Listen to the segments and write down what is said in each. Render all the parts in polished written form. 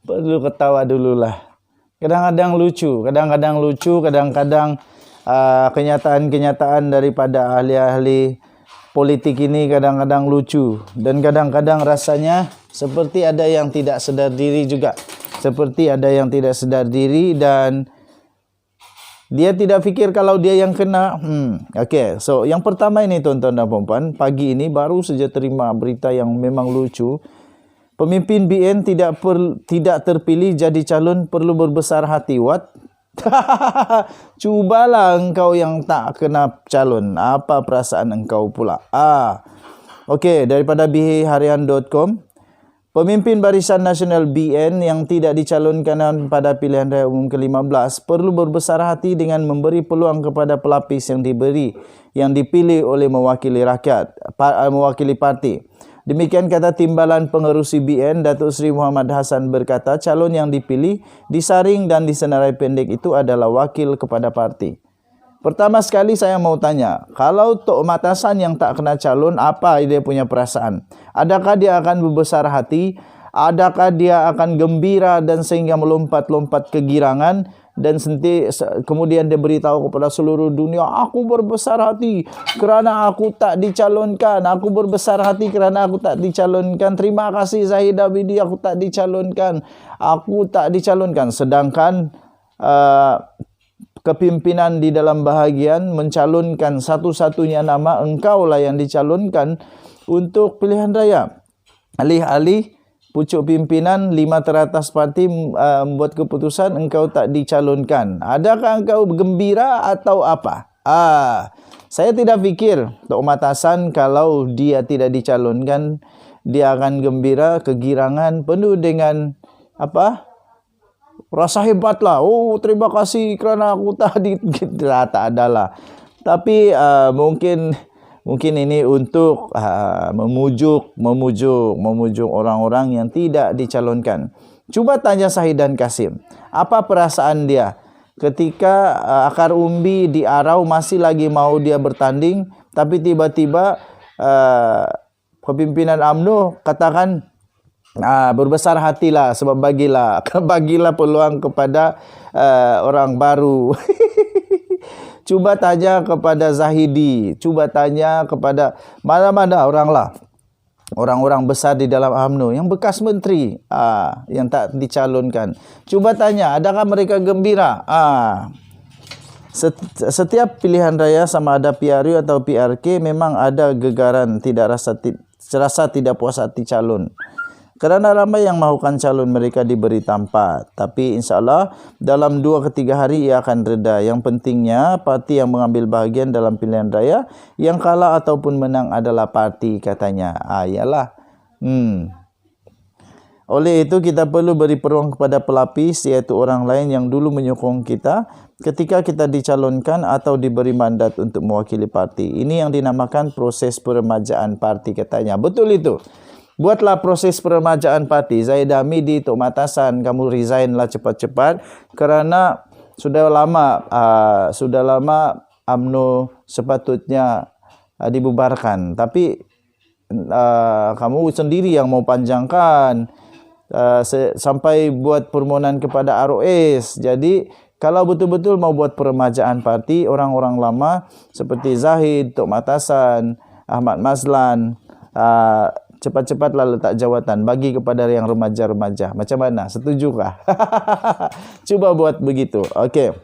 Perlu ketawa dululah. Kadang-kadang lucu, kadang-kadang kenyataan-kenyataan daripada ahli-ahli politik ini kadang-kadang lucu. Dan kadang-kadang rasanya seperti ada yang tidak sedar diri juga. Seperti ada yang tidak sedar diri dan dia tidak fikir kalau dia yang kena. Okay, so yang pertama ini tuan-tuan dan puan-puan, pagi ini baru saja terima berita yang memang lucu. Pemimpin BN tidak terpilih jadi calon perlu berbesar hati. What? Cubalah engkau yang tak kena calon. Apa perasaan engkau pula? Okey, daripada biharian.com. Pemimpin Barisan Nasional BN yang tidak dicalonkan pada pilihan raya umum ke-15 perlu berbesar hati dengan memberi peluang kepada pelapis yang dipilih oleh mewakili parti. Demikian kata Timbalan Pengerusi BN, Datuk Seri Muhammad Hassan berkata, calon yang dipilih, disaring dan disenarai pendek itu adalah wakil kepada parti. Pertama sekali saya mau tanya, kalau Tok Mat Hassan yang tak kena calon, apa dia punya perasaan? Adakah dia akan berbesar hati? Adakah dia akan gembira dan sehingga melompat-lompat kegirangan? Dan kemudian dia beritahu kepada seluruh dunia, aku berbesar hati kerana aku tak dicalonkan. Aku berbesar hati kerana aku tak dicalonkan. Terima kasih Zahid Abidi, aku tak dicalonkan. Aku tak dicalonkan. Sedangkan kepimpinan di dalam bahagian mencalonkan satu-satunya nama, engkaulah yang dicalonkan untuk pilihan raya. Alih-alih pucuk pimpinan 5 teratas parti membuat keputusan, engkau tak dicalonkan. Adakah engkau gembira atau apa? Saya tidak fikir Tok Mat Hassan kalau dia tidak dicalonkan, dia akan gembira, kegirangan, penuh dengan rasa hebatlah. Oh, terima kasih kerana aku tadi tak adalah. Tapi mungkin ini untuk memujuk orang-orang yang tidak dicalonkan. Cuba tanya Sahidan Kasim, apa perasaan dia ketika akar umbi di Arau masih lagi mau dia bertanding, tapi tiba-tiba kepimpinan UMNO katakan, berbesar hatilah sebab bagilah peluang kepada orang baru. Cuba tanya kepada Zahidi, cuba tanya kepada mana-mana orang-orang besar di dalam UMNO yang bekas menteri yang tak dicalonkan. Cuba tanya, adakah mereka gembira? Setiap pilihan raya sama ada PRU atau PRK memang ada gegaran, rasa tidak puas hati calon. Kerana ramai yang mahukan calon mereka diberi tempat. Tapi insyaAllah dalam 2 ke 3 hari ia akan reda. Yang pentingnya parti yang mengambil bahagian dalam pilihan raya, yang kalah ataupun menang adalah parti, katanya. Yalah. Oleh itu kita perlu beri peluang kepada pelapis, iaitu orang lain yang dulu menyokong kita ketika kita dicalonkan atau diberi mandat untuk mewakili parti. Ini yang dinamakan proses peremajaan parti, katanya. Betul itu. Buatlah proses peremajaan parti. Zahid Hamidi, Tok Mat Hassan, kamu resignlah cepat-cepat kerana sudah lama UMNO sepatutnya dibubarkan. Tapi kamu sendiri yang mau panjangkan sampai buat permohonan kepada ROS. Jadi kalau betul-betul mau buat peremajaan parti, orang-orang lama seperti Zahid, Tok Mat Hassan, Ahmad Mazlan, cepat-cepatlah letak jawatan, bagi kepada yang remaja-remaja. Macam mana? Setujukah? Cuba buat begitu. Okey.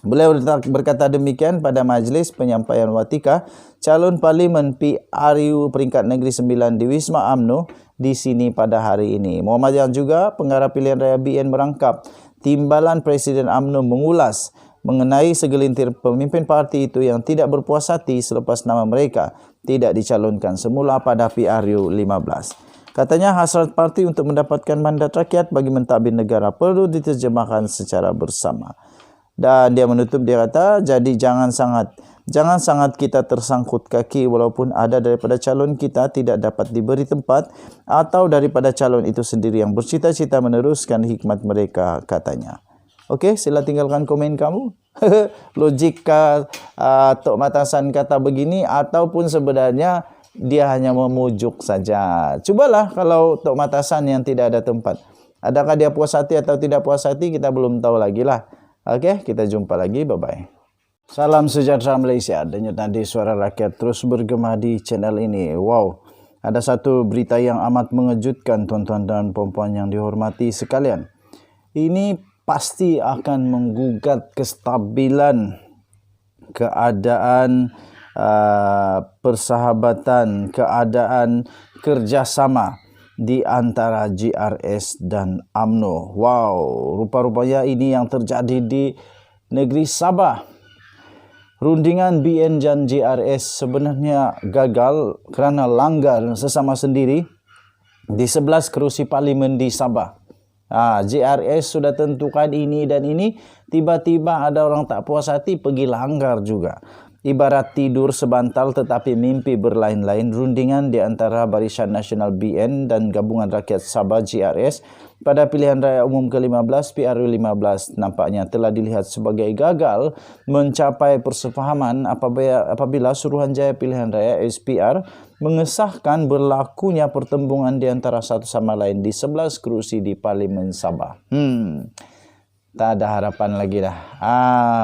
Beliau berkata demikian pada majlis penyampaian watika calon parlimen PRU peringkat negeri 9 di Wisma UMNO di sini pada hari ini. Muhammadiyah juga pengarah pilihan raya BN merangkap Timbalan Presiden UMNO mengulas mengenai segelintir pemimpin parti itu yang tidak berpuas hati selepas nama mereka tidak dicalonkan semula pada PRU 15. Katanya hasrat parti untuk mendapatkan mandat rakyat bagi mentadbir negara perlu diterjemahkan secara bersama. Dan dia menutup, dia kata, jadi jangan sangat kita tersangkut kaki walaupun ada daripada calon kita tidak dapat diberi tempat atau daripada calon itu sendiri yang bercita-cita meneruskan hikmat mereka, katanya. Okey, sila tinggalkan komen kamu. Logika Tok Mat Hassan kata begini ataupun sebenarnya dia hanya memujuk saja. Cubalah kalau Tok Matasan yang tidak ada tempat. Adakah dia puas hati atau tidak puas hati, kita belum tahu lagi lah. Oke, kita jumpa lagi. Bye-bye. Salam sejahtera Malaysia. Denyut nadi suara rakyat terus bergema di channel ini. Wow, ada satu berita yang amat mengejutkan tuan-tuan dan puan-puan yang dihormati sekalian. Ini pasti akan menggugat kestabilan keadaan persahabatan, keadaan kerjasama di antara GRS dan UMNO. Wow, rupa-rupanya ini yang terjadi di negeri Sabah. Rundingan BN dan GRS sebenarnya gagal kerana langgar sesama sendiri di 11 kerusi parlimen di Sabah. GRS sudah tentukan ini dan ini, tiba-tiba ada orang tak puas hati pergi langgar juga. Ibarat tidur sebantal tetapi mimpi berlain-lain, rundingan di antara Barisan Nasional BN dan Gabungan Rakyat Sabah GRS pada pilihan raya umum ke-15 PRU15 nampaknya telah dilihat sebagai gagal mencapai persefahaman apabila Suruhanjaya Pilihan Raya SPR mengesahkan berlakunya pertembungan di antara satu sama lain di 11 kerusi di Parlimen Sabah. Tak ada harapan lagi dah.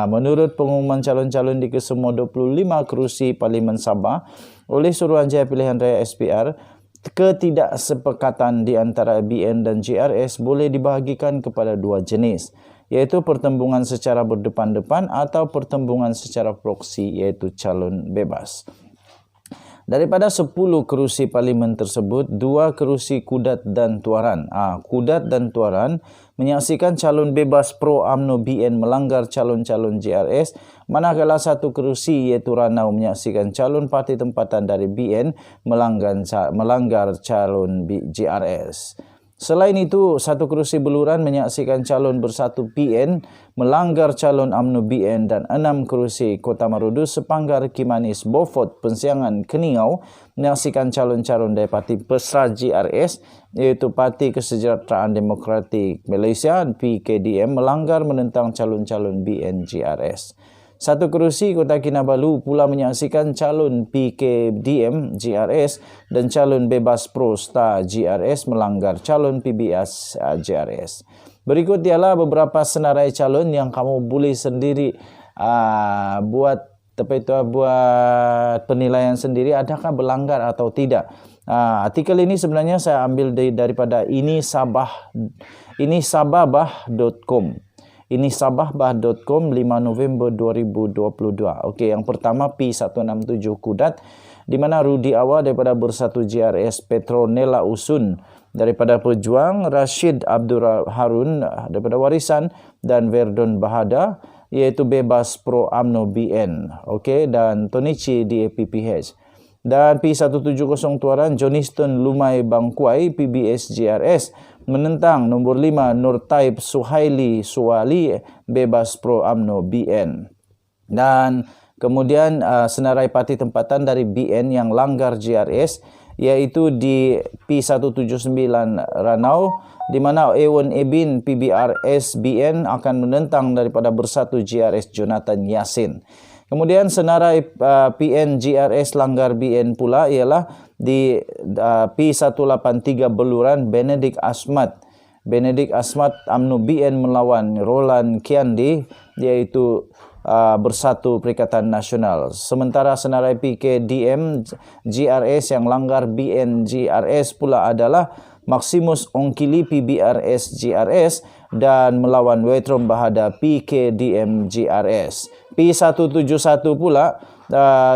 Menurut pengumuman calon-calon di kesemua 25 kerusi Parlimen Sabah oleh Suruhanjaya Pilihan Raya SPR, ketidaksepakatan di antara BN dan GRS boleh dibahagikan kepada dua jenis, iaitu pertembungan secara berdepan-depan atau pertembungan secara proksi, iaitu calon bebas. Daripada 10 kerusi parlimen tersebut, 2 kerusi Kudat dan Tuaran. Kudat dan Tuaran menyaksikan calon bebas pro UMNO BN melanggar calon-calon GRS, manakala 1 kerusi iaitu Ranau menyaksikan calon parti tempatan dari BN melanggar calon GRS. Selain itu, 1 kerusi Beluran menyaksikan calon Bersatu PN melanggar calon UMNO BN dan 6 kerusi Kota Marudu Sepanggar Kimanis Beaufort Pensiangan Keningau menyaksikan calon-calon dari Parti Pesra GRS iaitu Parti Kesejahteraan Demokratik Malaysia PKDM melanggar menentang calon-calon BN GRS. 1 kerusi Kota Kinabalu pula menyaksikan calon PKDM GRS dan calon Bebas Pro Star GRS melanggar calon PBS GRS. Berikut ialah beberapa senarai calon yang kamu boleh sendiri buat penilaian sendiri adakah berlanggar atau tidak. Artikel ini sebenarnya saya ambil daripada inisabahbah.com. Inisabahbah.com 5 November 2022. Okey, yang pertama P167 Kudat di mana Rudi Awal daripada Bersatu GRS, Petronella Usun daripada Pejuang, Rashid Abdul Harun daripada Warisan dan Verdon Bahada iaitu Bebas Pro UMNO BN. Okey, dan Tonichi di APPH. Dan P170 Tuaran Johnston Lumai Bangkuai PBS GRS menentang nombor 5 Nur Taib Suhaili Suwali Bebas Pro UMNO BN. Dan kemudian senarai parti tempatan dari BN yang langgar GRS iaitu di P179 Ranau di mana Ewan Ebin PBRS BN akan menentang daripada Bersatu GRS Jonathan Yasin. Kemudian senarai PN GRS langgar BN pula ialah di P183 Beluran Benedict Asmat UMNO BN melawan Roland Kiandi iaitu Bersatu Perikatan Nasional. Sementara senarai PKDM GRS yang langgar BN GRS pula adalah Maximus Ongkili PBRS GRS dan melawan Wetrom Bahada PKDM GRS. P171 pula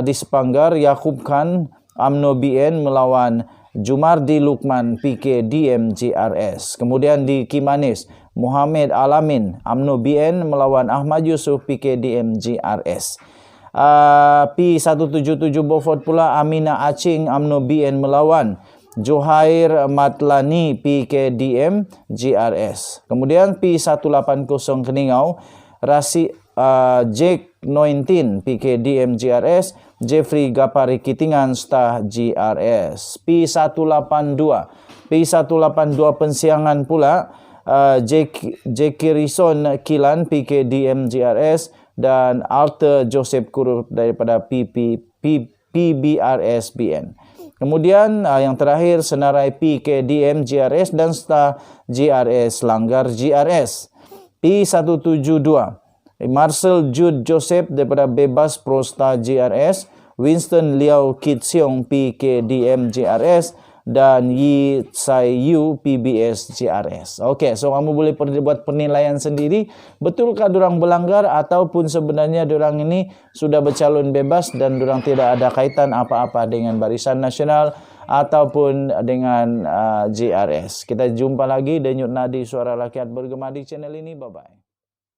di Sepanggar Yakub Khan UMNO BN melawan Jumardi Lukman PKDM GRS. Kemudian di Kimanis Muhammad Alamin UMNO BN melawan Ahmad Yusuf PKDM GRS. P177 Beaufort pula Amina Acing UMNO BN melawan Johair Matlani PKDM GRS. Kemudian P180 Keningau Jake Nointin PKDM GRS, Jeffrey Gapari Kitingan Stah GRS. P182 Pensiangan pula Jackie Rison Kilan PKDM GRS dan Arthur Joseph Kurut daripada PBRS BN. Kemudian yang terakhir senarai PKDM GRS dan STA GRS langgar GRS. P172 Marcel Jude Joseph daripada Bebas Prosta GRS, Winston Liao Kit Siong PKDM GRS, dan Yi Tsai Yu PBS GRS. Okey, so kamu boleh buat penilaian sendiri, betulkah dorang berlanggar ataupun sebenarnya dorang ini sudah bercalon bebas dan dorang tidak ada kaitan apa-apa dengan Barisan Nasional ataupun dengan GRS. Kita jumpa lagi Denyut Nadi Suara Rakyat bergema di channel ini. Bye bye.